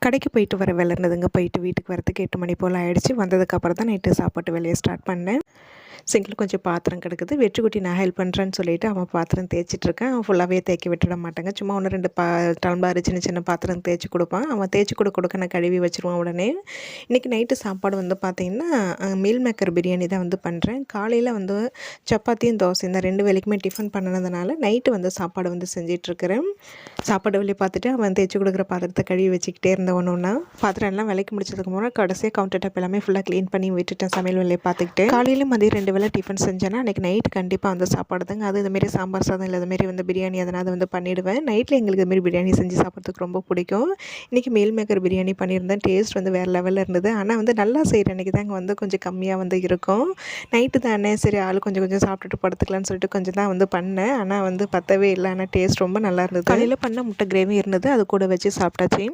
கடைக்கு போயிட்டு வர வேலை இருந்ததுங்க. போயிட்டு வீட்டுக்கு வரதுக்கு 8 மணி போல் ஆயிடுச்சு. வந்ததுக்கப்புறம் தான் நைட்டு சாப்பாட்டு வேலையை ஸ்டார்ட் பண்ணேன். சிங்கில் கொஞ்சம் பாத்திரம் கிடக்குது. வெற்றிக்குட்டி நான் ஹெல்ப் பண்ணுறேன்னு சொல்லிட்டு அவன் பாத்திரம் தேய்ச்சிட்ருக்கான். அவன் ஃபுல்லாகவே தேய்க்க விட்டுட மாட்டாங்க. சும்மா 1, 2 டம்ளர் சின்ன சின்ன பாத்திரம் தேய்ச்சி கொடுப்பான். அவன் தேய்ச்சி கொடுக்க நான் கழுவி வச்சுருவான் உடனே. இன்றைக்கி நைட்டு சாப்பாடு வந்து பார்த்திங்கன்னா மீல் மேக்கர் பிரியாணி தான் வந்து பண்ணுறேன். காலையில் வந்து சப்பாத்தியும் தோசையும் தான் 2 வேளைக்குமே டிஃபன் பண்ணினதுனால நைட்டு வந்து சாப்பாடு வந்து செஞ்சிட்ருக்கிறேன். சாப்பாடு வேலையை பார்த்துட்டு அவன் தேய்ச்சி கொடுக்குற பாத்திரத்தை கழுவி வச்சுக்கிட்டே இருந்த ஒன்று பாத்திரம் எல்லாம் விலைக்கு முடிச்சதுக்கு முன்னாடி கடைசியாக கவுண்டர் டாப் எல்லாமே ஃபுல்லாக க்ளீன் பண்ணி விட்டுட்டேன் சமையல் வேலையை பார்த்துக்கிட்டு. காலையில் மதியம் 2 வேளை டிஃபன் செஞ்சேன்னா அன்றைக்கி நைட் கண்டிப்பாக வந்து சாப்பாடு தாங்க. அது இதுமாரி சாம்பார் சாதம் இல்லை அதுமாரி வந்து பிரியாணி எதனாவது வந்து பண்ணிவிடுவேன். நைட்டில் எங்களுக்கு இதுமாரி பிரியாணி செஞ்சு சாப்பிட்றதுக்கு ரொம்ப பிடிக்கும். இன்றைக்கி மீல் மேக்கர் பிரியாணி பண்ணியிருந்தேன். டேஸ்ட் வந்து வேறு லெவலில் இருந்தது. ஆனால் வந்து நல்லா செய்கிற அன்றைக்கி தாங்க வந்து கொஞ்சம் கம்மியாக வந்து இருக்கும். நைட்டு தானே சரி ஆள் கொஞ்சம் கொஞ்சம் சாப்பிட்டுட்டு படுத்துக்கலான்னு சொல்லிட்டு கொஞ்சம் தான் வந்து பண்ணேன். ஆனால் வந்து பத்தவே இல்லை. ஆனால் டேஸ்ட் ரொம்ப நல்லா இருந்தது. காலையில் பண்ண முட்டை கிரேவி இருந்தது. அது கூட வச்சு சாப்பிட்டாச்சு.